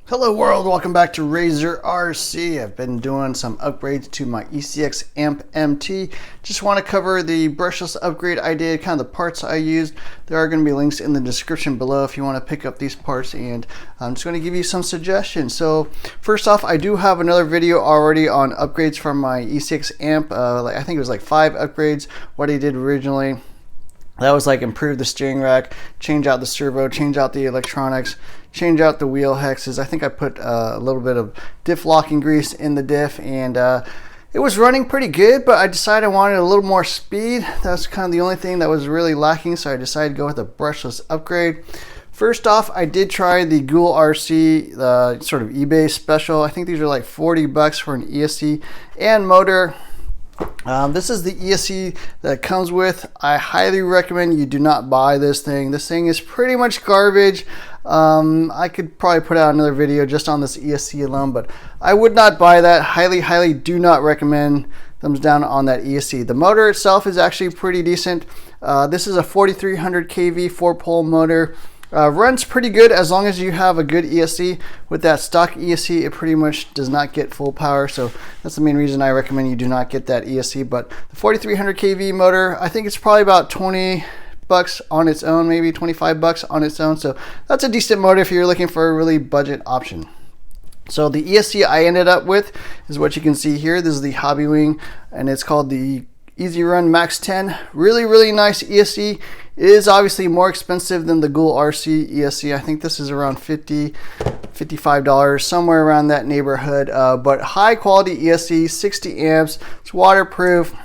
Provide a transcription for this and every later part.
Hello world, welcome back to Razor RC. I've been doing some upgrades to my ECX Amp MT. Just want to cover the brushless upgrade I did, kind of the parts I used. There are going to be links in the description below if you want to pick up these parts, and I'm just going to give you some suggestions. So first off, I do have another video already on upgrades from my ECX Amp. I think it was like 5 upgrades, what I did originally. That was like improve the steering rack, change out the servo, change out the electronics, change out the wheel hexes. I think I put a little bit of diff locking grease in the diff, and it was running pretty good, but I decided I wanted a little more speed. That's kind of the only thing that was really lacking, so I decided to go with a brushless upgrade. First off, I did try the Ghoul RC, sort of eBay special. I think these are like 40 bucks for an ESC and motor. This is the ESC that comes with. I highly recommend you do not buy this thing. This thing is pretty much garbage. I could probably put out another video just on this ESC alone, but I would not buy that. Highly do not recommend. Thumbs down on that ESC. The motor itself is actually pretty decent. This is a 4300 kV 4-pole motor. Runs pretty good as long as you have a good ESC. With that stock ESC, it pretty much does not get full power, so that's the main reason I recommend you do not get that ESC. But the 4300 kV motor, I think it's probably about 20 bucks on its own, maybe 25 bucks on its own, so that's a decent motor if you're looking for a really budget option. So the ESC I ended up with is what you can see here. This is the Hobby Wing, and it's called the Easy Run Max 10. Really nice ESC. It is obviously more expensive than the Ghoul RC ESC. I think this is around $55, somewhere around that neighborhood. But high quality ESC, 60 amps. It's waterproof.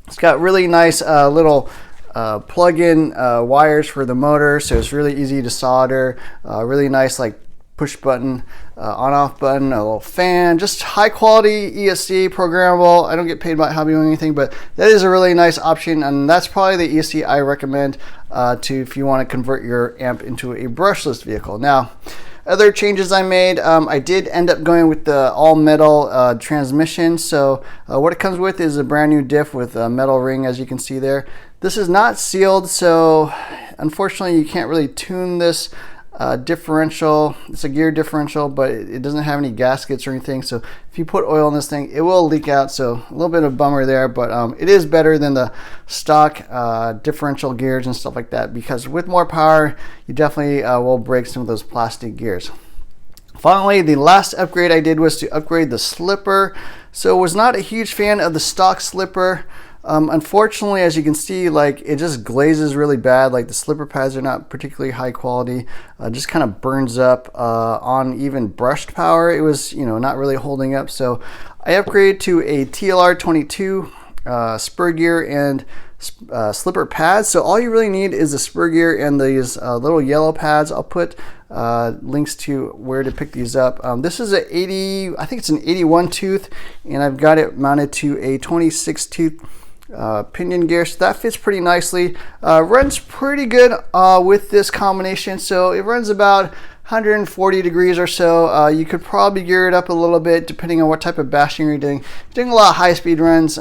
It's got really nice little plug-in wires for the motor, so it's really easy to solder. Really nice like push button, on-off button, a little fan, just high quality ESC, programmable. I don't get paid by Hobby or anything, but that is a really nice option, and that's probably the ESC I recommend if you want to convert your amp into a brushless vehicle. Now, other changes I made, I did end up going with the all metal transmission. So what it comes with is a brand new diff with a metal ring, as you can see there. This is not sealed, so unfortunately you can't really tune this differential. It's a gear differential, but it doesn't have any gaskets or anything, so if you put oil in this thing, it will leak out. So a little bit of a bummer there, but it is better than the stock differential gears and stuff like that, because with more power you definitely will break some of those plastic gears. Finally, the last upgrade I did was to upgrade the slipper. So was not a huge fan of the stock slipper. Unfortunately, as you can see, like it just glazes really bad. Like the slipper pads are not particularly high quality. Just kind of burns up on even brushed power. It was, not really holding up. So I upgraded to a TLR 22 spur gear and slipper pads. So all you really need is the spur gear and these little yellow pads. I'll put links to where to pick these up. This is I think it's an 81 tooth, and I've got it mounted to a 26 tooth pinion gear, so that fits pretty nicely. Runs pretty good with this combination, so it runs about 140 degrees or so. You could probably gear it up a little bit depending on what type of bashing you're doing. If you're doing a lot of high-speed runs,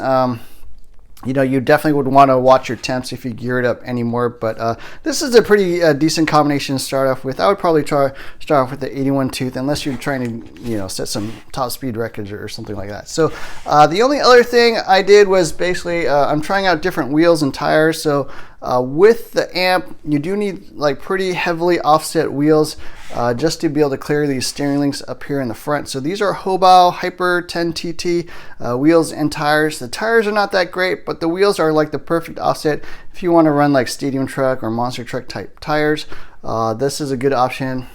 you definitely would want to watch your temps if you gear it up anymore, but this is a pretty decent combination to start off with. I would probably start off with the 81 tooth, unless you're trying to set some top speed records or something like that. So the only other thing I did was basically I'm trying out different wheels and tires. So with the amp, you do need like pretty heavily offset wheels just to be able to clear these steering links up here in the front. So these are Hobao Hyper 10TT wheels and tires. The tires are not that great, but the wheels are like the perfect offset if you want to run like stadium truck or monster truck type tires. This is a good option.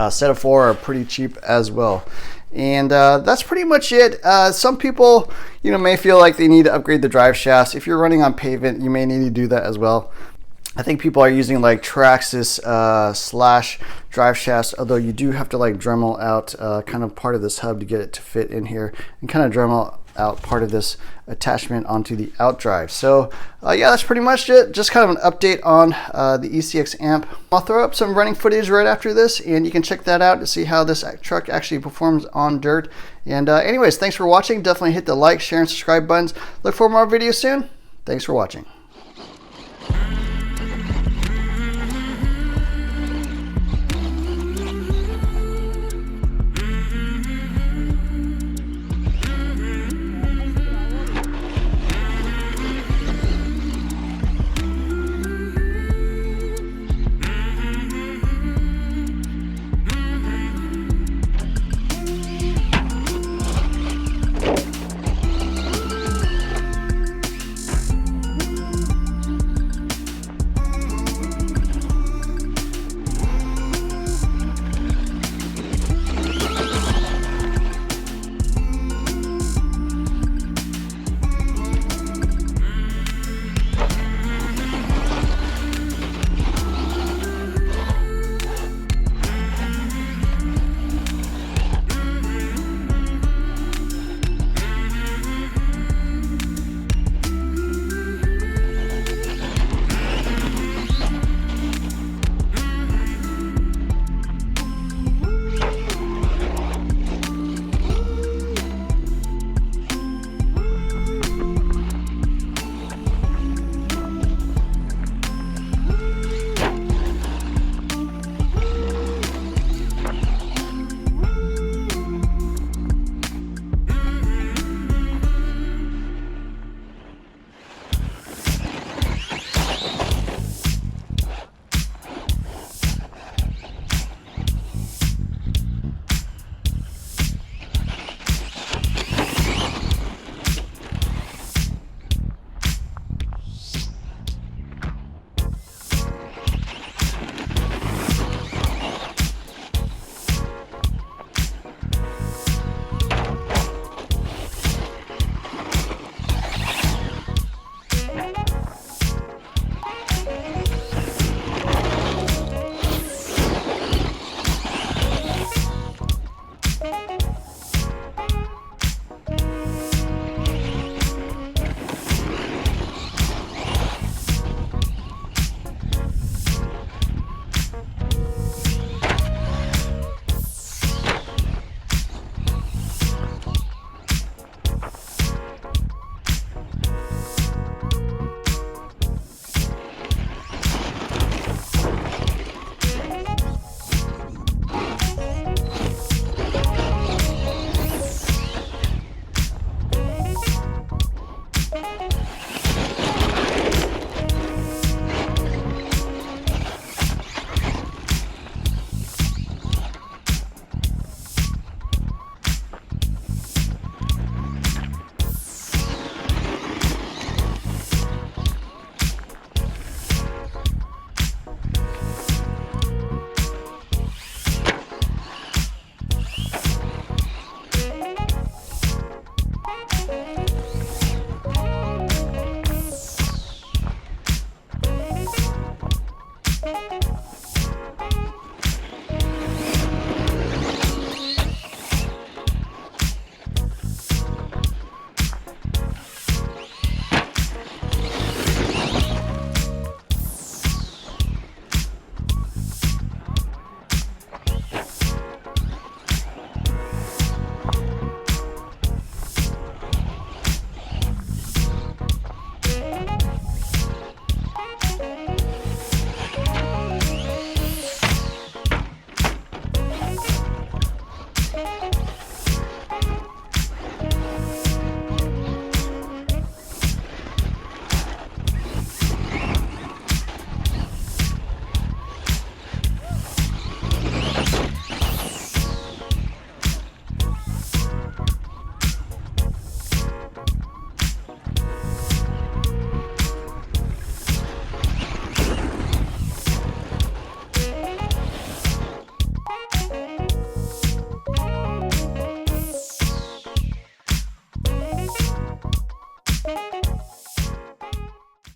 Set of 4 are pretty cheap as well. And that's pretty much it. Some people, may feel like they need to upgrade the drive shafts. If you're running on pavement, you may need to do that as well. I think people are using like Traxxas slash drive shafts, although you do have to like Dremel out kind of part of this hub to get it to fit in here, and kind of Dremel out part of this attachment onto the out drive. So yeah, that's pretty much it. Just kind of an update on the ECX amp. I'll throw up some running footage right after this, and you can check that out to see how this truck actually performs on dirt. And anyways, thanks for watching. Definitely hit the like, share, and subscribe buttons. Look for more videos soon. Thanks for watching.